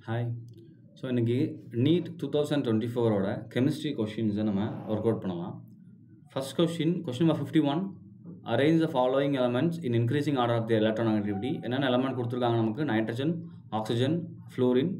Hi. So இன்றைக்கி NEET 2024ஓட chemistry கொஷின்ஸை நம்ம ஒர்க் அவுட் பண்ணலாம். First question number 51. Arrange the following elements in increasing order of the electronegativity. என்னென்ன element கொடுத்துருக்காங்க நமக்கு? Nitrogen, oxygen, fluorine,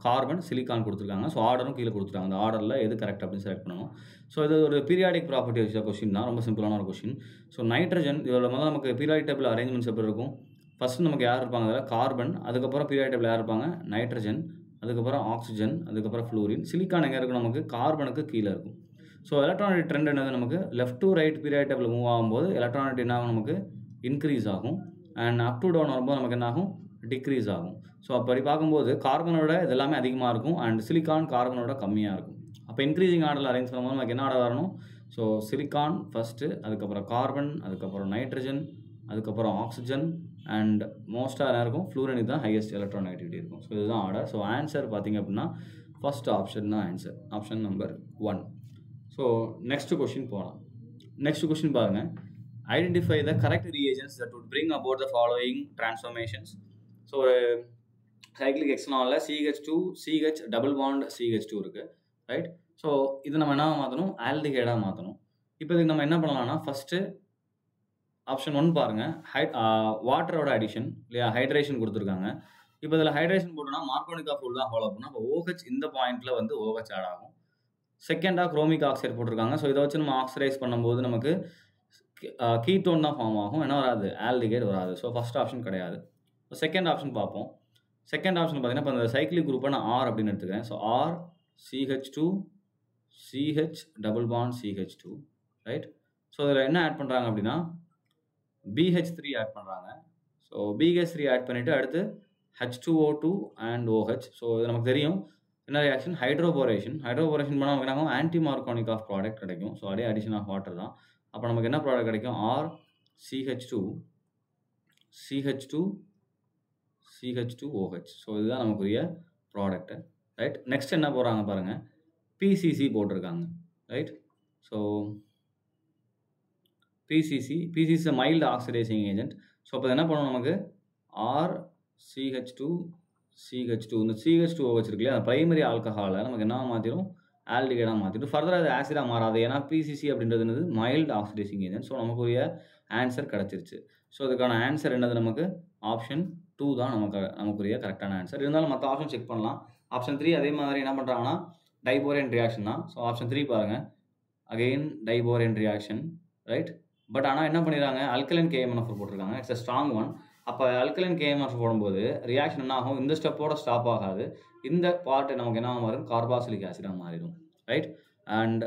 carbon, silicon கொடுத்துருக்காங்க. ஸோ ஆர்டரும் கீழே கொடுத்துருக்காங்க. அந்த ஆர்டரில் எது கரெக்ட் அப்படின்னு செலக்ட் பண்ணணும். ஸோ இது ஒரு பீரியாடிக் ப்ராப்பர்ட்டி வச்ச கொஷின் தான், ரொம்ப சிம்பிளான ஒரு கொஷின். ஸோ நைட்ரஜன் இதோட முதல்ல நமக்கு பீரியாடிக் டேபிள் அரேஞ்ச்மெண்ட்ஸ் எப்படி இருக்கும்? ஃபஸ்ட்டு நமக்கு யார் இருப்பாங்க? அதில் கார்பன், அதுக்கப்புறம் பீரியாடிக் டேபிள் யார் இருப்பாங்க? நைட்ரஜன், அதுக்கப்புறம் ஆக்சிஜன், அதுக்கப்புறம் ஃப்ளூரின். சிலிக்கான் எங்கே இருக்கும்? நமக்கு கார்பனுக்கு கீழே இருக்கும். ஸோ எலக்ட்ரானிக் ட்ரெண்ட் என்னது? நமக்கு left to right periodic table move ஆகும்போது எலக்ட்ரானிக் என்ன ஆகும்? நமக்கு இன்க்ரீஸ் ஆகும். அண்ட் அப் டு டவுன் வரும்போது நமக்கு என்ன ஆகும்? டிக்ரீஸ் ஆகும். ஸோ அப்படி பார்க்கும்போது கார்பனோட இது எல்லாமே அதிகமாக இருக்கும் அண்ட் சிலிக்கான் கார்பனோட கம்மியாக இருக்கும். அப்போ இன்க்ரீசிங் ஆர்டரில் அரேஞ்ச் பண்ணும்போது நமக்கு என்ன ஆர்டர் வரணும்? ஸோ சிலிக்கான் ஃபஸ்ட்டு, அதுக்கப்புறம் கார்பன், அதுக்கப்புறம் நைட்ரஜன், அதுக்கப்புறம் ஆக்சிஜன் அண்ட் மோஸ்ட்டாக என்ன இருக்கும்? ஃப்ளூரினுக்கு தான் ஹையஸ்ட் எலக்ட்ரானெகட்டிவிட்டி இருக்கும். ஸோ இதுதான் ஆர்டர். ஸோ ஆன்சர் பார்த்திங்க அப்படின்னா ஃபஸ்ட் ஆப்ஷன் தான் answer, option number 1. So next question போகலாம். நெக்ஸ்ட் கொஷின் பாருங்கள். Identify the correct reagents that would bring about the following transformations. So ஒரு சைக்ளிக் எக்ஸ்னாலில் CH2 CH double bond CH2 இருக்குது, right? So இது நம்ம என்ன மாற்றணும்? ஆல்டிஹைடாக மாற்றணும். இப்போ இதுக்கு நம்ம என்ன பண்ணலாம்னா, ஃபஸ்ட்டு ஆப்ஷன் 1 பாருங்கள். வாட்டரோட அடிஷன் இல்லையா, ஹைட்ரேஷன் கொடுத்துருக்காங்க. இப்போ இதில் ஹைட்ரேஷன் போட்டோம்னா மார்கோனிக் ஆஃப் ரூல் தான் ஃபாலோ பண்ணணும். அப்போ OH இந்த பாயிண்ட்டில் வந்து OH ஆட் ஆகும். செகண்டாக குரோமிக் ஆக்சைடு போட்டிருக்காங்க. ஸோ இதை வச்சு நம்ம ஆக்சிடைஸ் பண்ணும்போது நமக்கு கீட்டோன் தான் ஃபார்ம் ஆகும். என்ன வராது? ஆல்டிகைட் வராது. ஸோ ஃபஸ்ட் ஆப்ஷன் கிடையாது. செகண்ட் ஆப்ஷன் பார்ப்போம். செகண்ட் ஆப்ஷன் பார்த்தீங்கன்னா, இப்போ இந்த சைக்ளிக் குரூப்பை நான் R அப்படின்னு எடுத்துக்கிறேன். So R CH2 CH double bond CH2, right? So இதில் என்ன ஆட் பண்ணுறாங்க அப்படின்னா BH3 ஆட் பண்ணுறாங்க. ஸோ BH3 ஆட் பண்ணிவிட்டு அடுத்து H2O2 அண்ட் OH. ஸோ இது நமக்கு தெரியும் என்ன ரியாக்ஷன்? ஹைட்ரோபோரேஷன். ஹைட்ரோபோரேஷன் பண்ணால் நமக்கு என்ன? ஆன்டி மார்கோனிக் ஆஃப் ப்ராடக்ட் கிடைக்கும். ஸோ அதே அடிஷன் ஆஃப் வாட்டர் தான். அப்போ நமக்கு என்ன ப்ராடக்ட் கிடைக்கும்? R CH2 CH2 CH2 OH. So இதுதான் நமக்குரிய ப்ராடக்ட்டு, ரைட்? நெக்ஸ்ட் என்ன போடுறாங்க பாருங்கள், PCC போட்டிருக்காங்க, right? So PCC mild oxidizing agent. So அப்போ என்ன பண்ணணும்? நமக்கு R CH2 CH2 இந்த CH2OH இருக்கு இல்லையா, அந்த ப்ரைமரி ஆல்கஹாலை நமக்கு என்ன மாற்றிடும்? ஆல்டிகைடாக மாற்றிடும். ஃபர்தராக அது ஆசிடாக மாறாது. ஏன்னா PCC அப்படின்றது என்னது? Mild oxidizing agent. ஸோ நமக்குரிய ஆன்சர் கிடச்சிருச்சு. ஸோ இதுக்கான ஆன்சர் என்னது? நமக்கு ஆப்ஷன் 2 தான் நமக்குரிய கரெக்டான ஆன்சர். இருந்தாலும் மற்ற ஆப்ஷன் செக் பண்ணலாம். ஆப்ஷன் 3 அதே மாதிரி என்ன பண்ணுறாங்கன்னா டைபோரேன் ரியாக்ஷன் தான். ஸோ ஆப்ஷன் 3 பாருங்கள், again diborane reaction, right? But ஆனால் என்ன பண்ணிடுறாங்க? அல்கலைன் KMNF போட்டிருக்காங்க. It's a strong one. அப்போ அல்கலைன் KMNF போடும்போது ரியாக்ஷன் என்ன ஆகும்? இந்த ஸ்டெப்போட ஸ்டாப் ஆகாது. இந்த பார்ட் நமக்கு என்ன மாறும்? கார்பாக்சிலிக் ஆசிடாக மாறிடும், ரைட்? அண்ட்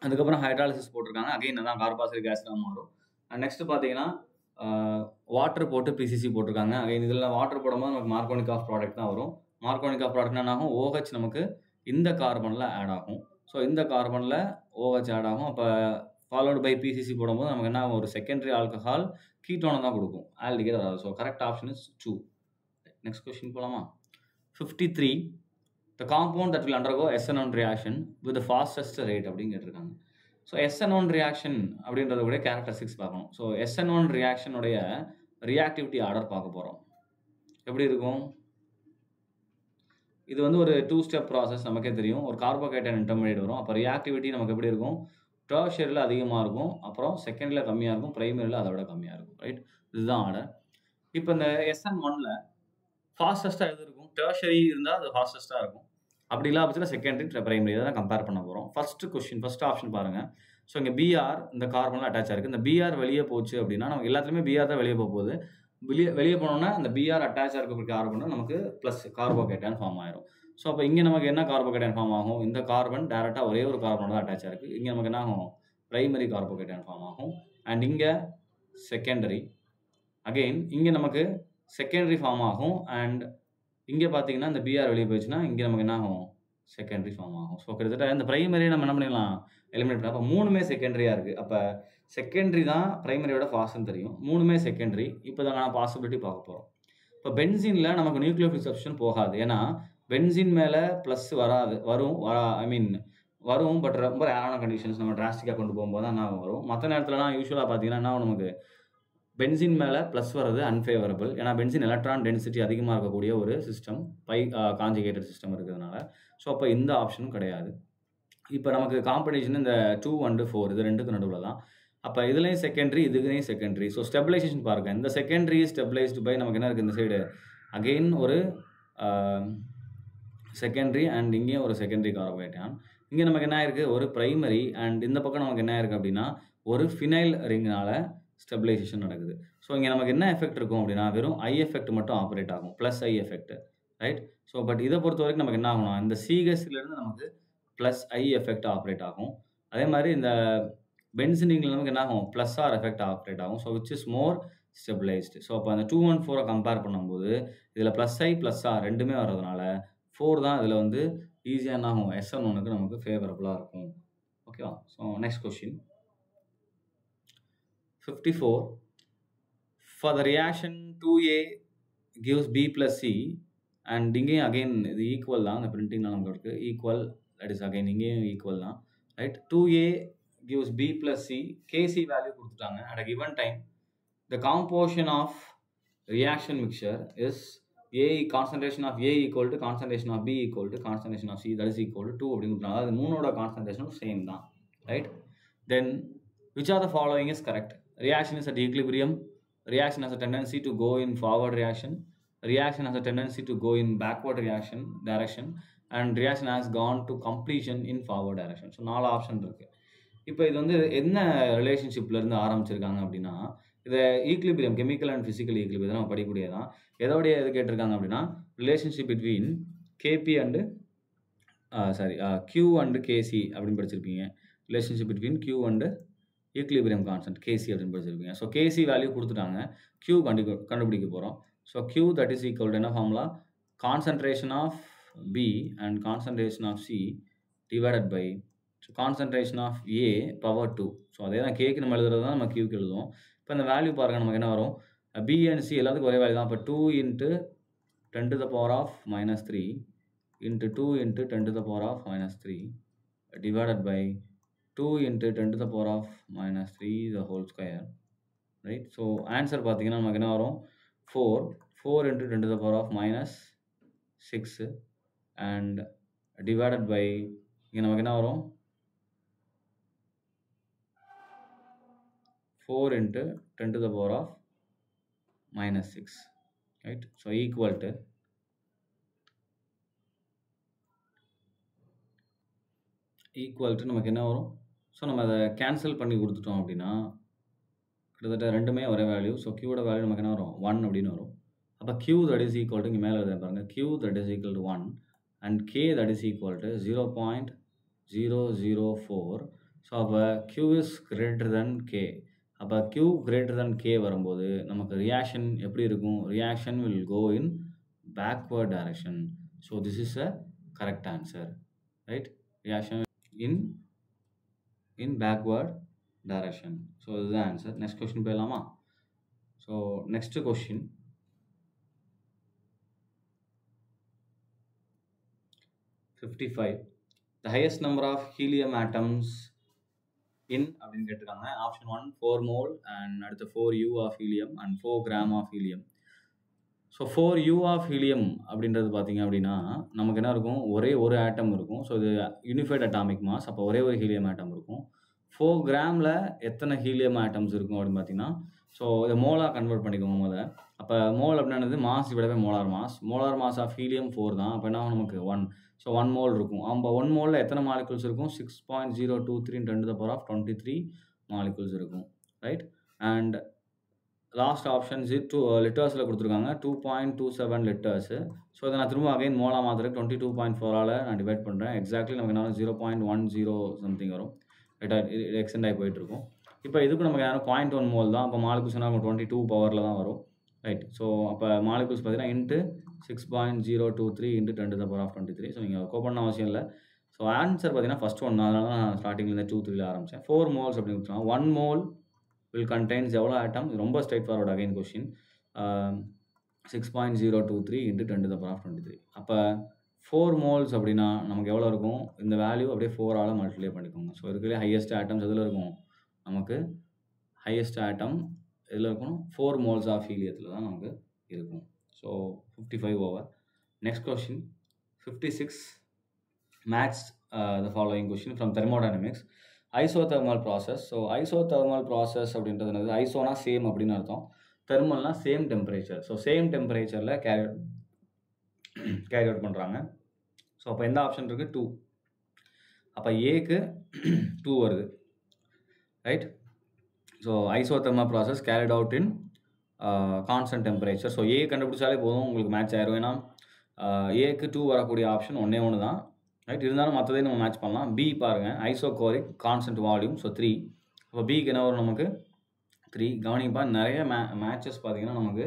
அதுக்கப்புறம் ஹைட்ராலிசிஸ் போட்டிருக்காங்க. அகெயின் தான் கார்பாக்சிலிக் ஆசிடாக மாறும். அண்ட் நெக்ஸ்ட் பார்த்தீங்கன்னா வாட்டர் போட்டு PCC போட்டிருக்காங்க. அகைன் இதில் வாட்டர் போடும்போது நமக்கு மார்கோனிக் ஆஃப் ப்ராடக்ட் தான் வரும். மார்கோனிக் ஆஃப் ப்ராடக்ட் என்ன ஆகும்? OH நமக்கு இந்த கார்பனில் ஆட் ஆகும். ஸோ இந்த கார்பனில் OH ஆட் ஆகும். அப்போ ஃபாலோடு பை PCC போடும்போது நமக்கு என்ன ஆகும்? ஒரு செகண்டரி ஆல்கஹால் கீட்டோனை தான் கொடுக்கும், ஆல்டிகைட் வராது. So correct option is 2. Next question போகலாமா? 53. த compound that will undergo SN1 reaction with the fastest rate அப்படின்னு கேட்டிருக்காங்க. ஸோ SN1 ரியாக்ஷன் அப்படின்றத கூட கேரக்டரிஸ்டிக்ஸ் பார்க்கணும். ஸோ SN1 ரியாக்ஷனுடைய ரியாக்டிவிட்டி ஆர்டர் பார்க்க போகிறோம். எப்படி இருக்கும்? இது வந்து ஒரு 2 ஸ்டெப் ப்ராசஸ். நமக்கே தெரியும். ஒரு கார்போகேட்டைன் இன்டர்மீடியேட் வரும். அப்போ ரியாக்டிவிட்டி நமக்கு எப்படி இருக்கும்? டெர்ஷரியில் அதிகமாக இருக்கும், அப்புறம் செகண்டரியில் கம்மியாக இருக்கும், பிரைமரியில் அதை விட கம்மியாக இருக்கும், ரைட்? இதுதான் ஆர்டர். இப்போ இந்த SN1ல் ஃபாஸ்டஸ்ட்டாக எது இருக்கும்? டெர்ஷரி இருந்தால் அது ஃபாஸ்டஸ்ட்டாக இருக்கும். அப்படி இல்லாத பட்சத்தில் செகண்டரி பிரைமரி தான் கம்பேர் பண்ண போகிறோம். ஃபர்ஸ்ட் ஆப்ஷன் பாருங்கள். ஸோ இங்கே BR இந்த கார்பனில் அட்டாச் ஆகிருக்கு. இந்த BR வெளியே போச்சு அப்படின்னா நமக்கு எல்லாத்துலேயுமே BR தான் வெளியே போகுது. வெளியே போனோம்னா அந்த BR அட்டாச் ஆகிருக்க கார்பன் நமக்கு ப்ளஸ் கார்போகேட்டைன் ஃபார்ம் ஆயிரும். ஸோ அப்போ இங்கே நமக்கு என்ன கார்போகேட்டைன் ஃபார்ம் ஆகும்? இந்த கார்பன் டேரெக்டாக ஒரே ஒரு கார்பனோட தான் அட்டாச் ஆகிருக்கு. இங்கே நமக்கு என்ன ஆகும்? பிரைமரி கார்போகேட்டைன் ஃபார்ம் ஆகும். அண்ட் இங்கே செகண்டரி. அகெயின் இங்கே நமக்கு செகண்டரி ஃபார்ம் ஆகும். அண்ட் இங்கே பார்த்தீங்கன்னா இந்த BR வெளியே போயிடுச்சுன்னா இங்கே நமக்கு என்ன ஆகும்? செகண்டரி ஃபார்ம் ஆகும். ஸோ கிட்டத்தட்ட இந்த பிரைமரியை நம்ம என்ன பண்ணிடலாம்? எலிமினேட் பண்ணலாம். அப்போ 3மே செகண்டரியாக இருக்குது. அப்போ செகண்டரி தான் பிரைமரியோட ஃபாஸ்ட்னு தெரியும். 3மே செகண்டரி. இப்போ தான் நான் பாசிபிலிட்டி பார்க்க போகிறோம். இப்போ பென்சினில் நமக்கு நியூக்ளியோஃபில் சப்ஸ்டியூஷன் போகாது. ஏன்னா பென்சின் மேலே ப்ளஸ் வராது. வரும் பட் ரொம்ப ரேரான கண்டிஷன்ஸ் நம்ம டிராஸ்டிக்காக கொண்டு போகும்போது தான் என்ன வரும். மற்ற நேரத்துலலாம் யூஸ்வலாக பார்த்தீங்கன்னா என்ன நமக்கு பென்சின் மேலே ப்ளஸ் வர்றது அன்ஃபேவரபிள். ஏன்னா பென்சின் எலக்ட்ரான் டென்சிட்டி அதிகமாக இருக்கக்கூடிய ஒரு சிஸ்டம், கான்ஜுகேட்டட் சிஸ்டம் இருக்கிறதுனால. ஸோ அப்போ இந்த ஆப்ஷனும் கிடையாது. இப்போ நமக்கு காம்படிஷன் இந்த 2 அண்ட் 4 இது ரெண்டுக்கும் நடுவில் தான். அப்போ இதுலேயும் செகண்டரி, இதுலேயும் செகண்டரி. ஸோ ஸ்டெபிலைசேஷன் பாருங்கள். இந்த செகண்டரி ஸ்டெபிலைஸ்டு பை நமக்கு என்ன இருக்குது இந்த சைடு அகெயின் ஒரு செகண்டரி அண்ட் இங்கேயும் ஒரு செகண்டரி கார்போஹைட்ரேட். இங்கே நமக்கு என்ன இருக்குது ஒரு பிரைமரி அண்ட் இந்த பக்கம் நமக்கு என்ன இருக்குது அப்படின்னா ஒரு ஃபினைல் ரிங்னால ஸ்டெபிலைசேஷன் நடக்குது. ஸோ இங்கே நமக்கு என்ன எஃபெக்ட் இருக்கும் அப்படின்னா வெறும் ஐ எஃபெக்ட் மட்டும் ஆப்ரேட் ஆகும், plus I effect, right? So but இதை பொறுத்த வரைக்கும் நமக்கு என்ன ஆகும்னா இந்த சிஹெச்லேருந்து நமக்கு ப்ளஸ் ஐ எஃபெக்ட் ஆப்ரேட் ஆகும். அதே மாதிரி இந்த பென்சினிங்கில் நமக்கு என்ன ஆகும் ப்ளஸ் ஆர் எஃபெக்ட் ஆப்ரேட் ஆகும். So which is more stabilised. So அப்போ அந்த 2 and 4 கம்பேர் பண்ணும்போது இதில் ப்ளஸ் ஐ ப்ளஸ் ஆர் ரெண்டுமே வர்றதுனால 4 தான் இதில் வந்து ஈஸியாக என்ன ஆகும் SN1க்கு நமக்கு ஃபேவரபுளாக இருக்கும். ஓகேவா? So next question 54. For the reaction 2A gives B plus C and இங்கேயும் அகைன் இது ஈக்குவல் தான். அந்த பிரிண்டிங்லாம் நமக்கு இருக்குது ஈக்குவல், தட் இஸ் அகைன் இங்கேயும் ஈக்குவல் தான், right? 2A gives B plus C, Kc value கொடுத்துட்டாங்க. at a given time the composition of reaction mixture is concentration of A equal to concentration of B equal to concentration of C, that is equal to 2 அப்படின்னு கொடுத்தாங்க. அது மூணோட கான்சன்ட்ரேஷனும் same தான், right? Then which of the following is correct? Reaction is at equilibrium, reaction has a tendency to go in forward reaction, reaction has a tendency to go in backward reaction direction, and reaction has gone to completion in forward direction. So 4 option இருக்குது. இப்போ இது வந்து என்ன ரிலேஷன்ஷிப்லேருந்து ஆரம்பிச்சிருக்காங்க அப்படின்னா இதை equilibrium, chemical and physical equilibrium நம்ம படிக்கக்கூடியதான். எதோடைய இது கேட்டிருக்காங்க அப்படின்னா relationship between Kp and Q and Kc அப்படின்னு படிச்சிருப்பீங்க. Relationship between Q and equilibrium constant Kc அப்படின்னு படிச்சிருப்பீங்க. ஸோ கேசி வேல்யூ கொடுத்துட்டாங்க, கியூ கண்டுபிடிக்க போகிறோம். So Q that is equal to என்ன formula concentration of B and concentration of C divided by concentration of a power 2. So அதே தான் கேக்கு நம்ம எழுதுறது தான் நம்ம கியூக்கு எழுதுவோம். இப்போ இந்த வேல்யூ பாருங்கள் நமக்கு என்ன வரும் பி அண்ட் சி எல்லாத்துக்கும் ஒரே வேல்யூ தான். இப்போ 2 × 10⁻³ into 2 × 10⁻³ divided by 2 × 10⁻³ the whole square, right? So answer பார்த்தீங்கன்னா நமக்கு என்ன வரும் 4 × 10⁻⁻6 and divided by இங்கே நமக்கு என்ன வரும் 4 × 10⁻⁻6, right? So equal to நமக்கு என்ன வரும். ஸோ நம்ம அதை கேன்சல் பண்ணி கொடுத்துட்டோம் அப்படின்னா கிட்டத்தட்ட ரெண்டுமே ஒரே வேல்யூ. ஸோ கியூவோட வேல்யூ நமக்கு என்ன வரும் 1 அப்படின்னு வரும். அப்போ Q that is equal to இங்கே மேலே எழுத பாருங்கள் Q that is equal to 1 and K that is equal to 0.004. So அப்போ Q is greater than K. அப்போ கியூ கிரேட்டர் தென் கே வரும்போது நமக்கு ரியாக்ஷன் எப்படி இருக்கும், reaction will go in backward direction. So this is a correct answer, right? ரியாக்ஷன் in backward direction. So this is the answer. Next question போயிடலாமா? So next question 55. The highest number of helium atoms in அப்படின்னு கேட்டிருக்காங்க. Option 1 4 mole and அடுத்து 4 U of helium and 4 gram of helium. So 4 U of helium அப்படின்றது பார்த்தீங்க அப்படின்னா நமக்கு என்ன இருக்கும் ஒரே ஒரு ஆட்டம் இருக்கும். ஸோ இது யூனிஃபைட் அட்டாமிக் மாஸ். அப்போ ஒரே ஒரு ஹீலியம் ஆட்டம் இருக்கும். 4 கிராமில் எத்தனை ஹீலியம் ஆட்டம்ஸ் இருக்கும் அப்படின்னு பார்த்தீங்கன்னா ஸோ இதை மோலாக கன்வெர்ட் பண்ணிக்கோங்க முதல்ல. அப்போ மோல் அப்படின்றது மாஸ் விடவே molar mass. Molar mass of helium 4 தான். அப்போ என்ன நமக்கு 1. ஸோ 1 மோல் இருக்கும். அப்போ 1 மோலில் எத்தனை மாலிகுல்ஸ் இருக்கும் 6.023 × 10⁻23 மாலிகுல்ஸ் இருக்கும், ரைட்? அண்ட் லாஸ்ட் ஆப்ஷன் லிட்டர்ஸில் கொடுத்துருக்காங்க 2.27 லிட்டர்ஸு. ஸோ இதை நான் திரும்ப அகைன் மோலாக மாத்திரக்கு 22.4ஆல் நான் டிவைட் பண்ணுறேன். எக்ஸாக்ட்லி நமக்கு என்ன 0.10 சம்திங் வரும், ரைட்டா? இது எக்ஸ்டெண்ட் ஆகி போயிட்டுருக்கும். இப்போ இதுக்கு நமக்கு என்ன 0.1 மோல் தான். அப்போ மாலிகுல்ஸ் என்ன 22 பவரில் தான் வரும், ரைட்? ஸோ அப்போ மாலிகுல்ஸ் பார்த்தீங்கன்னா இன்ட்டு 6.023 × 10⁻23. ஸோ நீங்கள் கோப் பண்ண அவசியம் இல்லை. ஸோ ஆன்சர் பார்த்தீங்கன்னா ஃபஸ்ட் ஒன், அதனால தான் நான் ஸ்டார்டிங்லேருந்து 2 3 ஆரம்பித்தேன். 4 மோல்ஸ் அப்படின்னு கொடுத்துருவாங்க. 1 மோல் will contains எவ்வளோ ஆட்டம், ரொம்ப ஸ்ட்ரைட் ஃபார்வர்ட் அகைன் கொஸ்டின். 6.023 × 10⁻23. அப்போ 4 மோல்ஸ் அப்படின்னா நமக்கு எவ்வளோ இருக்கும், இந்த வேல்யூ அப்படியே 4ஆல் மல்டிப்ளை பண்ணிக்கோங்க. ஸோ இருக்கிற ஹையஸ்ட் ஆட்டம்ஸ் எதில் இருக்கும், நமக்கு ஹையஸ்ட் ஆட்டம் இதில் இருக்கணும் 4 moles ஆஃப் ஹீலியத்தில் தான் நமக்கு இருக்கும். So 55 over. Next question 56. Match the following question from thermodynamics. Isothermal process. So isothermal process அப்படின்றது என்னது? ஐசோனா சேம் அப்படின்னு அர்த்தம், தெர்மல்னா சேம் டெம்பரேச்சர். ஸோ சேம் டெம்பரேச்சரில் கேரி அவுட் பண்ணுறாங்க. ஸோ அப்போ எந்த ஆப்ஷன் இருக்குது? 2. அப்போ ஏக்கு 2 வருது, right? So isothermal process carried out in constant temperature. So A கண்டுபிடிச்சாலே போதும், உங்களுக்கு மேட்ச் ஆயிரும். ஏன்னா ஏக்கு 2 வரக்கூடிய ஆப்ஷன் ஒன்றே ஒன்று தான், ரைட்? இருந்தாலும் மற்றதே நம்ம மேட்ச் பண்ணலாம். பி பாருங்கள், ஐசோகோரிக் கான்ஸ்டன்ட் வால்யூம். ஸோ 3. அப்போ பிக்கு என்ன வரும்? நமக்கு 3. கவனிப்பா, நிறைய மேட்சஸ் பார்த்தீங்கன்னா நமக்கு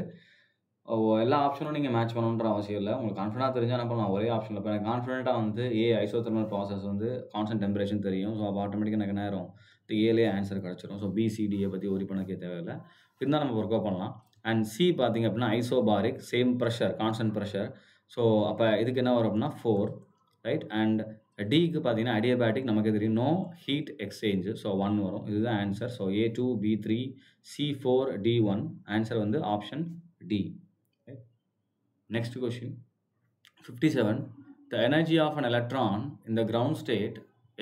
எல்லா ஆப்ஷனும் நீங்கள் மேட்ச் பண்ணணுன்ற அவசியம் இல்லை. உங்களுக்கு கான்ஃபிடென்ட்டாக தெரிஞ்சால் என்ன பண்ணலாம், ஒரே ஆப்ஷனில். இப்போ எனக்கு கான்ஃபிடென்ட்டாக வந்து ஏ ஐசோதெர்மல் ப்ராசஸ் வந்து கான்ஸ்டன்ட் டெம்பரேச்சர் தெரியும். ஸோ அப்போ ஆட்டோமேட்டிக்காக எனக்கு என்ன ஆயிரும், ஏலே ஆன்சர் கிடச்சிரும். ஸோ பிசிடியை பற்றி ஒரி பண்ணக்கே தேவையில்லை, இருந்தால் நம்ம ஒர்க் அவுட் பண்ணலாம். அண்ட் சி பார்த்தீங்க அப்படின்னா isobaric, same pressure, constant pressure. So அப்போ இதுக்கு என்ன வரும் அப்படின்னா 4, ரைட்? அண்ட் டிக்கு பார்த்தீங்கன்னா அடியபேட்டிக், நமக்கு தெரியும், நோ ஹீட் எக்ஸ்சேஞ்சு. ஸோ 1 வரும். இதுதான் answer. So A2, B3, C4, D1. Answer வந்து option D. Next question 57. The energy of an electron in the ground state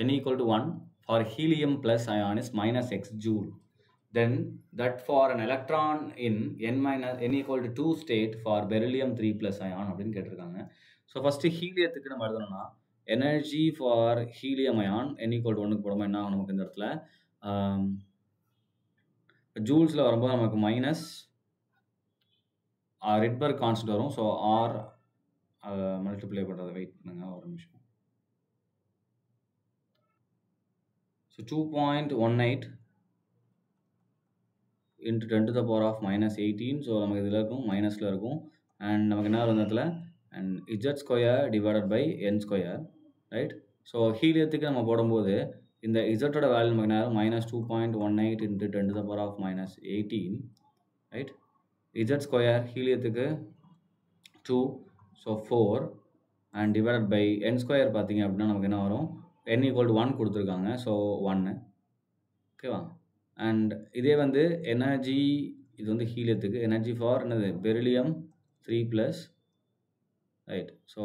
n equal to 1 for helium plus ion is minus x joule. Then that for an electron in n equal to 2 state for beryllium 3 plus ion அப்படின்னு கேட்டிருக்காங்க. So first ஹீலியத்துக்கு நம்ம எழுதணும்னா energy for helium ion n equal to 1க்கு போடும்போது என்ன ஆகும் நமக்கு இந்த இடத்துல? ஜூல்ஸில் வரும்போது நமக்கு மைனஸ் ரிட்பர்க் கான்ஸ்டன்ட் வரும். ஸோ ஆர் மல்டிப்ளை பண்ணுறது, வெயிட் பண்ணுங்க ஒரு நிமிஷம். So 2.18 into 10 to the power of minus 18. So நமக்கு இதில் இருக்கும், மைனஸில் இருக்கும். அண்ட் நமக்கு என்ன வரும் இடத்துல? And Z square divided by N square, right? So ஹீலியத்துக்கு நம்ம போடும்போது இந்த இஜட்டோட வேல்யூ நமக்கு என்ன ஆகும்? minus 2.18 into 10 to the power of minus 18, right? Z square ஹீலியத்துக்கு 2, so 4 and divided by N square பார்த்தீங்க அப்படின்னா நமக்கு என்ன வரும்? n equal to 1 கொடுத்துருக்காங்க. ஸோ 1, ஓகேவா? அண்ட் இதே வந்து எனர்ஜி, இது வந்து ஹீலியத்துக்கு எனர்ஜி ஃபார் என்னது? Beryllium 3 plus, right? ஸோ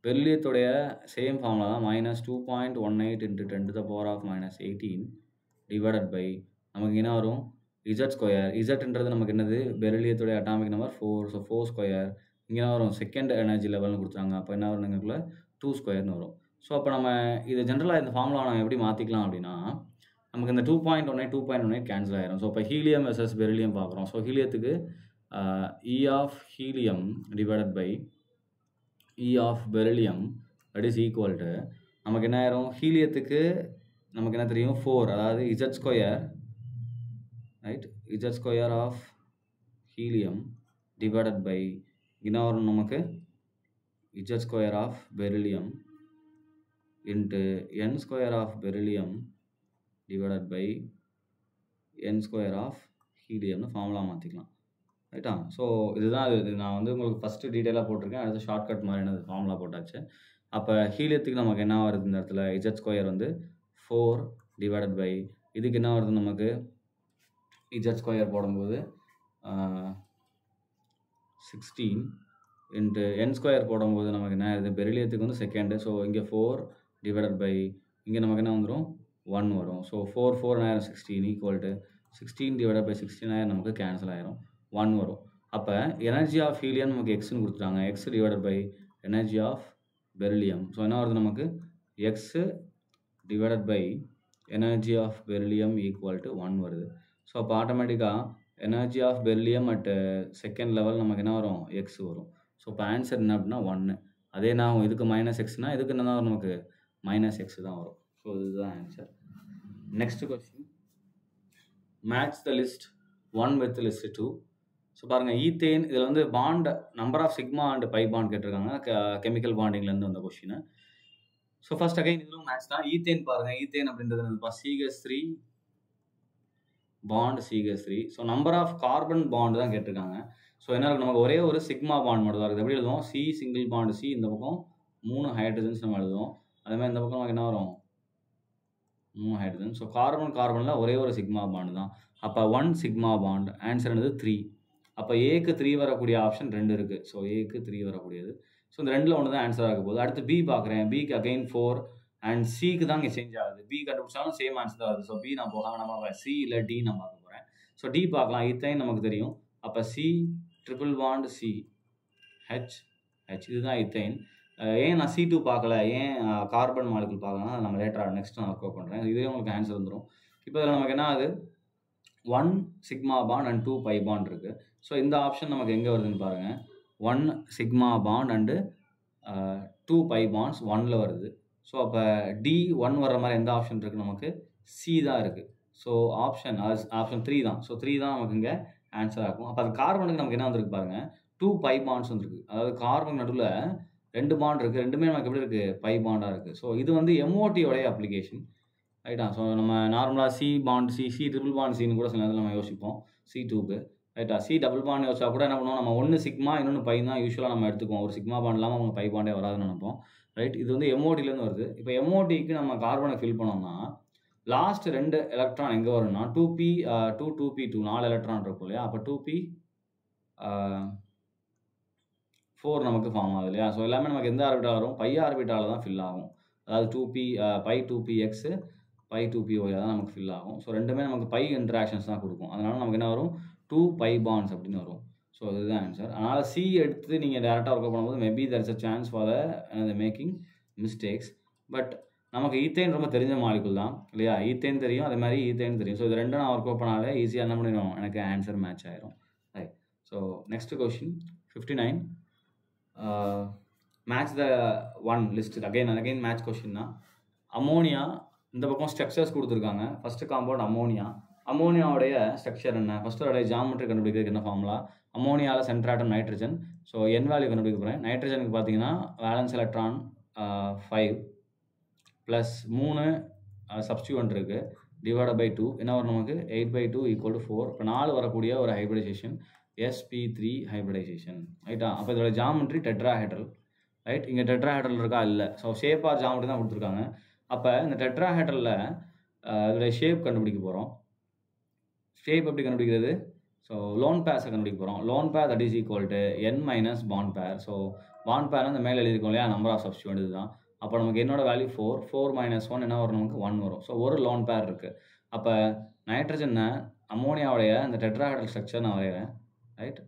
பெரிலியத்துடைய சேம் ஃபார்முலா தான், minus 2.18 into 10 to the power of minus 18 divided by நமக்கு என்ன வரும்? Z square. இஜட்ன்றது நமக்கு என்னது? பெரிலியத்துடைய அட்டாமிக் நம்பர் 4. So 4 square. இங்கே என்ன வரும்? செகண்ட் எனர்ஜி லெவல்னு கொடுத்தாங்க. அப்போ என்ன வரும்? எங்களுக்குள்ள 2 ஸ்கொயர்னு வரும். ஸோ அப்போ நம்ம இது ஜென்ரலாக இந்த ஃபார்முலா நம்ம எப்படி மாற்றிக்கலாம் அப்படின்னா, நமக்கு இந்த 2.18 கேன்சல் ஆயிரும். ஸோ இப்போ ஹீலியம் வெர்சஸ் பெரிலியம் பார்க்குறோம். ஸோ ஹீலியத்துக்கு E of helium divided by E of beryllium that is equal to நமக்கு என்ன ஆயிரும்? ஹீலியத்துக்கு நமக்கு என்ன தெரியும்? 4, அதாவது Z square, right? Z square of helium divided by என்ன வரும் நமக்கு? Z square of beryllium into N square of beryllium divided by N square of ஹீலியம்னு ஃபார்முலா மாற்றிக்கலாம், ரைட்டா? ஸோ இதுதான் இது நான் வந்து உங்களுக்கு ஃபஸ்ட்டு டீட்டெயிலாக போட்டிருக்கேன். அடுத்து ஷார்ட்கட் மாதிரி என்னது ஃபார்முலா போட்டாச்சு. அப்போ ஹீலியத்துக்கு நமக்கு என்ன வருது இந்த இடத்துல? இஜட் ஸ்கொயர் வந்து 4 டிவைடட் பை இதுக்கு என்ன வருது நமக்கு? இஜட் ஸ்கொயர் போடும்போது 16 இன்ட்டு என் ஸ்கொயர் போடும்போது நமக்கு என்ன ஆகுது? பெரிலியத்துக்கு வந்து செகண்டு. ஸோ இங்கே 4 டிவைடட் பை இங்கே நமக்கு என்ன வந்துடும்? 1 வரும். ஸோ 4 ஆயிரம் 16 ஈக்குவல் டு 16 டிவைடட் பை 16 ஆயிரம் நமக்கு கேன்சல் ஆயிரும், 1 வரும். அப்போ எனர்ஜி ஆஃப் ஹீலியம் நமக்கு எக்ஸ்ன்னு கொடுத்துட்டாங்க. X divided by energy of beryllium. So என்ன வருது நமக்கு? X divided by energy of beryllium equal to 1 வருது. ஸோ அப்போ ஆட்டோமேட்டிக்காக energy of beryllium at second level நமக்கு என்ன வரும்? எக்ஸ் வரும். ஸோ இப்போ ஆன்சர் என்ன அப்படின்னா 1. அதே நான் இதுக்கு மைனஸ் எக்ஸ்னா இதுக்கு என்ன தான் வரும்? நமக்கு மைனஸ் எக்ஸ் தான் வரும். ஸோ இதுதான் answer. Next question, match the list 1 with list 2. So பாருங்கள், ஈத்தேன் இதில் வந்து bond number of sigma and pi bond கேட்டிருக்காங்க, கெமிக்கல் பாண்டிங்லேருந்து வந்த கொஸ்டின். ஸோ ஃபர்ஸ்ட் அகைன் இதுவும் மேட்ச் தான். ஈத்தேன் பாருங்கள், ஈத்தேன் அப்படின்றது CH3 bond CH3. So number of carbon bond தான் கேட்டிருக்காங்க. ஸோ என்ன இருக்கும்? நமக்கு ஒரே ஒரு சிக்மா பாண்ட் மட்டும் தான் இருக்குது. எப்படி எழுதுவோம்? சி சிங்கிள் பாண்ட் சி, இந்த பக்கம் 3 ஹைட்ரஜன்ஸ் நம்ம எழுதுவோம். அதே மாதிரி இந்த பக்கம் நமக்கு என்ன வரும்? 3 ஹைட்ரஜன். ஸோ கார்பனில் ஒரே ஒரு சிக்மா பாண்ட் தான். அப்போ 1 சிக்மா பாண்ட். ஆன்சர் என்னது 3. அப்போ ஏக்கு 3 வரக்கூடிய ஆப்ஷன் 2 இருக்குது. ஸோ ஏக்கு 3 வரக்கூடியது. ஸோ இந்த 2ல் ஒன்று தான் ஆன்சர் ஆக போகுது. அடுத்து பி பார்க்குறேன். பிக்கு அகைன் 4 அண்ட் சிக்கு தான் இங்கே சேஞ்ச் ஆகுது. பி கண்டுபிடிச்சாலும் சேம் ஆன்சர் தான் வருது. ஸோ பி நான் போகாமல் நம்ம சி இல்லை டி நான் பார்க்க போகிறேன். ஸோ டி பார்க்கலாம். ஈத்தைன் நமக்கு தெரியும். அப்போ C triple bond C H H இதுதான் ஈத்தைன். ஏன் நான் C2 பார்க்கல, ஏன் கார்பன் மாலிகுல் பார்க்கலன்னா நம்ம லேட்டராக நெக்ஸ்ட் நான் ஒர்க் பண்ணுறேன். இதே உங்களுக்கு ஆன்சர் வந்துடும். இப்போ இதில் நமக்கு என்ன ஆகுது, 1 sigma bond and 2 pi bond இருக்குது. ஸோ இந்த ஆப்ஷன் நமக்கு எங்கே வருதுன்னு பாருங்கள். 1 sigma bond and 2 pi bonds 1ல் வருது. ஸோ அப்போ டி 1 வர்ற மாதிரி எந்த ஆப்ஷன் இருக்குது, நமக்கு சி தான் இருக்குது. ஸோ ஆப்ஷன் 3 தான். ஸோ 3 தான் நமக்கு இங்கே ஆன்சர் ஆகும். அப்போ அது கார்பனுக்கு நமக்கு என்ன வந்திருக்கு பாருங்கள், 2 பை பாண்ட்ஸ் வந்துருக்கு. அதாவது கார்பன் நடுவில் 2 பாண்ட் இருக்குது. ரெண்டுமே நமக்கு எப்படி இருக்குது, பை பாண்டாக இருக்குது. ஸோ இது வந்து எம்ஓடியோடைய அப்ளிகேஷன், ரைட்டா. ஸோ நம்ம நார்மலாக C bond C triple bond சின்னு கூட சில நேரத்தில் நம்ம யோசிப்போம் C2க்கு, ரைட்டா. சி டபுள் பாண்ட் யோசிச்சா கூட என்ன பண்ணுவோம், நம்ம 1 சிக்மா இன்னொன்று பை தான் யூஸ்வலாக நம்ம எடுத்துக்குவோம். ஒரு சிக்மா பாண்ட் இல்லாமல் அவங்க பை பாண்டே வராதுன்னு நினைப்போம், ரைட். இது வந்து எம்ஓடிலேருந்து வருது. இப்போ எம்ஓடிக்கு நம்ம கார்பனை ஃபில் பண்ணோம்னா லாஸ்ட் 2 எலக்ட்ரான் எங்கே வரும்னா 2p 2p2 4 எலக்ட்ரான் இருக்கும் இல்லையா. அப்போ 2p 4 நமக்கு ஃபார்ம் ஆகுது இல்லையா. ஸோ எல்லாமே நமக்கு எந்த ஆர்பிட்டால் வரும், பை ஆர்பிட்டால் தான் ஃபில் ஆகும். அதாவது 2p by 2px by 2py தான் நமக்கு ஃபில் ஆகும். ஸோ ரெண்டுமே நமக்கு பை இன்ட்ராக்ஷன்ஸ் தான் கொடுக்கும். அதனால நமக்கு என்ன வரும், 2 பை பாண்ட்ஸ் அப்படின்னு வரும். ஸோ இதுதான் ஆன்சர். அதனால் சி எடுத்து நீங்கள் டேரெக்டாக ஒர்க் பண்ணும்போது maybe there is a chance for the making mistakes. But நமக்கு ஈத்தைன் ரொம்ப தெரிஞ்ச மாலிகுல் தான் இல்லையா. ஈத்தைன் தெரியும், அதே மாதிரி ஈத்தைன் தெரியும். ஸோ இது ரெண்டும் நான் ஒர்க் அவுட் பண்ணாலே ஈஸியாக என்ன பண்ணிடும், எனக்கு ஆன்சர் மேட்ச் ஆயிரும், right. So next question 59. Match the one list. Again match question தான். அமோனியா இந்த பக்கம் ஸ்ட்ரக்சர்ஸ் கொடுத்துருக்காங்க. First compound ammonia. அமோனியாவுடைய ஸ்ட்ரக்சர் என்ன, ஃபஸ்ட்டு அதோடைய ஜாமெட்ரி கண்டுபிடிக்கிறதுக்கு என்ன ஃபார்முலா. அமோனியாவில் centre atom nitrogen. So N value கண்டுபிடிக்க போகிறேன். நைட்ரஜனுக்கு பார்த்தீங்கன்னா வேலன்ஸ் எலக்ட்ரான் 5 ப்ளஸ் 3 சப்ஸ்டியூவன்ட் இருக்குது டிவைட் பை 2 என்ன வரும் நமக்கு 8/2 ஈக்குவல் டு 4. இப்போ 4 வரக்கூடிய ஒரு ஹைப்ரிடைசேஷன் sp3 ஹைப்ரிடைசேஷன், ரைட்டா. அப்போ இதோட ஜாமெட்ரி டெட்ராஹெட்ரல், ரைட். இங்கே டெட்ராஹெட்ரல் இருக்கா, இல்லை. ஸோ ஷேப் ஆர் ஜாமெட்ரி தான் கொடுத்துருக்காங்க. அப்போ இந்த டெட்ராஹெட்ரலில் இதோட ஷேப் கண்டுபிடிக்க போகிறோம். ஷேப் எப்படி கண்டுபிடிக்கிறது, ஸோ லோன் பேர்ஸை கண்டுபிடிக்க போகிறோம். Lone pair that is equal to n minus bond பேர். ஸோ பாண்ட் பேர் அந்த மேலே எழுதியிருக்கோம் இல்லையா, நம்பர் ஆஃப் சப்ஸ்டியூவன்ட் இதுதான். அப்போ நமக்கு என்னோட வேல்யூ 4 மைனஸ் 1 என்ன வரும், நமக்கு 1 வரும். ஸோ ஒரு லோன் பேர் இருக்குது. அப்போ நைட்ரஜனை அமோனியாவுடைய அந்த டெட்ராஹெட்ரல் ஸ்ட்ரக்சர் நான் வரைகிறேன், ரைட்.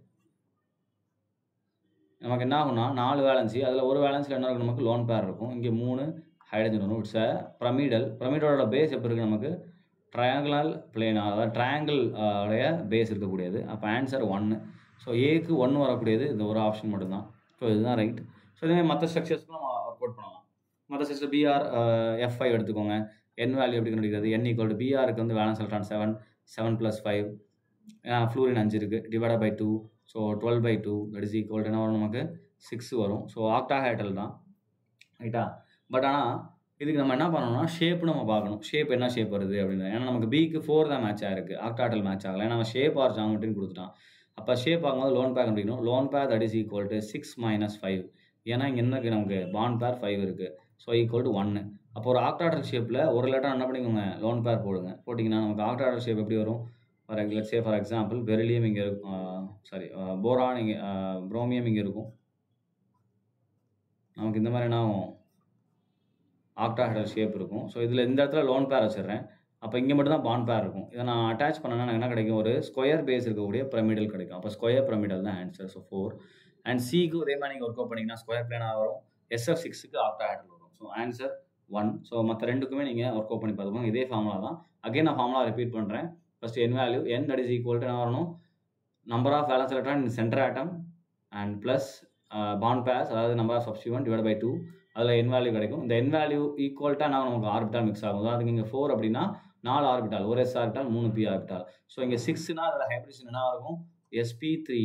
நமக்கு என்ன ஆகும்னா 4 வேலன்சி, அதில் ஒரு வேலன்ஸில் என்ன இருக்கும், நமக்கு லோன் பேர் இருக்கும். இங்கே 3 ஹைட்ரஜன் வரும். It's a pyramidal. பிரமிடலோட பேஸ் எப்படி இருக்குது, நமக்கு ட்ரையாங்குலர் பிளேன், அதாவது ட்ரையாங்கிள் உடைய பேஸ் இருக்கக்கூடியது. அப்போ ஆன்சர் 1. ஸோ ஏக்கு 1 வரக்கூடியது இந்த ஒரு ஆப்ஷன் மட்டும்தான். ஸோ இதுதான் ரைட். ஸோ இதே மற்ற ஸ்ட்ரக்சர்ஸ்க்கு நம்ம ஒர்க் அவுட் பண்ணலாம். மற்ற ஸ்ட்ரக்சர் பிஆர் F5 எடுத்துக்கோங்க. என் வேல்யூ எப்படி கண்டுபிடிக்கிறது, n ஈக்குவல் டு பிஆருக்கு வந்து வேலன்ஸ் எலக்ட்ரான் 7 + 5 ஃப்ளூரின் 5 இருக்குது divide by 2. So 12/2 that is equal to என்ன வரும், நமக்கு 6 வரும். ஸோ ஆக்டாஹெட்ரல் தான், ரைட்டா. பட் ஆனால் இதுக்கு நம்ம என்ன பண்ணணும்னா ஷேப் நம்ம பார்க்கணும். ஷேப் என்ன ஷேப் வருது அப்படின்னு. ஏன்னா நமக்கு பிக்கு 4 தான் மேட்ச் ஆகிருக்கு, ஆக்டாஹெட்ரல் மேட்ச் ஆகலை. ஏன்னா நம்ம ஷேப் ஆர் ஜாமெட்ரின்னு கொடுத்துட்டான். அப்போ ஷேப் பார்க்கும்போது லோன் பேர் கண்டுபிடிக்கணும். Lone pair that is equal to 6 - 5. ஏன்னா இங்கே என்ன இருக்குது, நமக்கு பாண்ட் பேர் 5 இருக்குது. So equal to 1. அப்போ ஒரு ஆக்டாஹெட்ரல் ஷேப்பில் ஒரு லெட்டர் என்ன பண்ணிக்கோங்க, லோன் பேர் போடுங்க. போட்டிங்கன்னா நமக்கு ஆக்டாஹெட்ரல் ஷேப் எப்படி வரும், let's say for example beryllium இங்கே இருக்கும், போரான் இங்கே, புரோமியம் இங்கே இருக்கும். நமக்கு இந்த மாதிரி என்ன ஆகும், ஆக்டாஹெட்ரல் ஷேப் இருக்கும். ஸோ இதில் இந்த இடத்துல லோன் பேர் வச்சிடுறேன். அப்போ இங்கே மட்டும் தான் பாண்ட் பேர் இருக்கும். இதை நான் அட்டாச் பண்ணேன்னா எனக்கு என்ன கிடைக்கும், ஒரு ஸ்கொயர் பேஸ் இருக்கக்கூடிய பிரமிடல் கிடைக்கும். அப்போ ஸ்கொயர் பிரமிடல் தான் ஆன்சர். ஸோ 4. அண்ட் சிக்கு இதே மாதிரி நீங்கள் ஒர்க் அவுட் பண்ணிங்கன்னா ஸ்கொயர் பிளேனாக வரும். SF6க்கு ஆக்டாஹெட்ரல் வரும். So answer 1. ஸோ மற்ற ரெண்டுக்குமே நீங்கள் ஒர்க் அவுட் பண்ணி பார்த்துக்கோங்க. இதே ஃபார்முலா தான். அகைன் நான் ஃபார்முலா ரிப்பீட் பண்ணுறேன். First n value n that is equal to என்ன வரணும், number of valence electron in centre atom and plus bond pairs, அதாவது number of substituent divide by 2. அதில் n வேல்யூ கிடைக்கும். இந்த n வேல்யூ ஈக்குவல்ட்டாக நான் நமக்கு ஆர்பிட்டால் மிக்ஸ் ஆகும். அதுக்கு இங்கே 4 அப்படின்னா 4 ஆர்பிட்டால், ஒரு s orbital 3 p orbital. So இங்கே 6னா அதில் ஹைப்ரிடேஷன் என்ன இருக்கும், sp3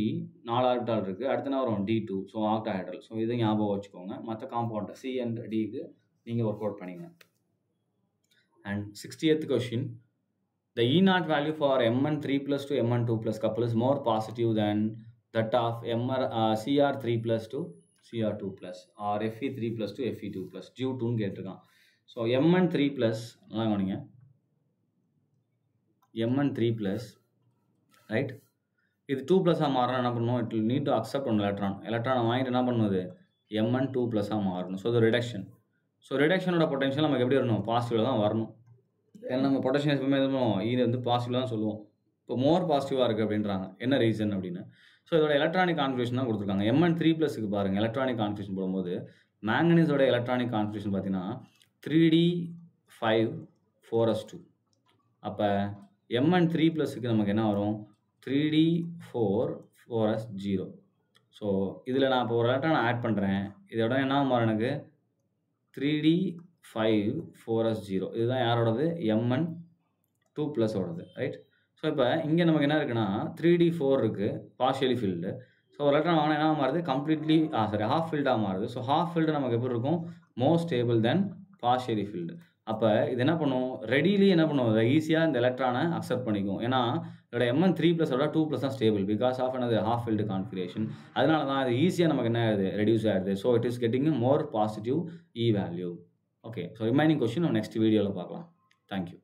4 ஆர்பிட்டால் இருக்குது. அடுத்து என்ன வரும், d2. So octahedral. ஸோ இதை ஞாபகம் வச்சுக்கோங்க. மற்ற காம்பவுண்ட் C and Dக்கு நீங்கள் ஒர்க் அவுட் பண்ணிங்க. And 60th question. The E0 value for Mn3+2 Mn2+ couple is more positive than that of Cr3+2 Cr2+ or Fe3+2 Fe2+ due to கேட்டிருக்கான். So Mn3+ நல்லா கவனிங்க. mn 3 plus, right? இது 2 ப்ளஸ்ஸாக மாறணும் என்ன பண்ணணும், it will need to accept one electron. எலக்ட்ரானை வாங்கிட்டு என்ன பண்ணுவது, mn 2 ப்ளஸ்ஸாக மாறணும். ஸோ இது ரிடக்ஷன். ஸோ ரிடக்ஷனோட பொட்டன்ஷியல் நமக்கு எப்படி வரணும், பாசிட்டிவில் தான் வரணும். ஏன்னா நம்ம பொட்டன்ஷியல் எப்பவுமே இது பண்ணுவோம், இது வந்து பாசிட்டிவ் தான் சொல்லுவோம். இப்போ மோர் பாசிட்டிவாக இருக்குது அப்படின்றாங்க, என்ன ரீசன் அப்படின்னு. ஸோ இதோட எலக்ட்ரானிக் கான்ஃபிகரேஷன் தான் கொடுத்துருக்காங்க. mn 3 ப்ளஸுக்கு பாருங்கள், எலக்ட்ரானிக் கான்ஃபிகரேஷன் போடும்போது மேங்கனீஸோட எலக்ட்ரானிக் கான்ஃபிகரேஷன் பார்த்தீங்கன்னா 3d5 4s2. அப்போ mn 3 ப்ளஸுக்கு நமக்கு என்ன வரும், 3d4 4s0. ஸோ இதில் நான் இப்போ ஒரு எலக்ட்ரான் ஆட் பண்ணுறேன், இதோட என்ன மாறும் எனக்கு 3d5 4s0. இதுதான் யாரோடது, mn 2 ப்ளஸோடது, ரைட்? ஸோ இப்போ இங்கே நமக்கு என்ன இருக்குன்னா 3d4 இருக்குது, பார்ஷியலி ஃபில்டு. ஸோ ஒரு எலக்ட்ரான் வாங்கினா என்ன மாறுது, கம்ப்ளீட்லி ஹாஃப் ஃபில்டாக மாறுது. ஸோ ஹாஃப் ஃபில்டு நமக்கு எப்படி இருக்கும், more stable than partially filled. அப்போ இது என்ன பண்ணும், ரெடிலி என்ன பண்ணுவோம், ஈஸியாக இந்த எலக்ட்ரானை அக்செப்ட் பண்ணிக்கும். ஏன்னா இதோட mn 3 ப்ளஸோட 2 ப்ளஸ் தான் stable, because of another half filled configuration. அதனால தான் அது ஈஸியாக நமக்கு என்ன ஆகுது, ரெடியூஸ் ஆகிடுது. So it is getting more positive E value. Okay, so remaining question நம்ம நெக்ஸ்ட் வீடியோவில் பார்க்கலாம். தேங்க்யூ.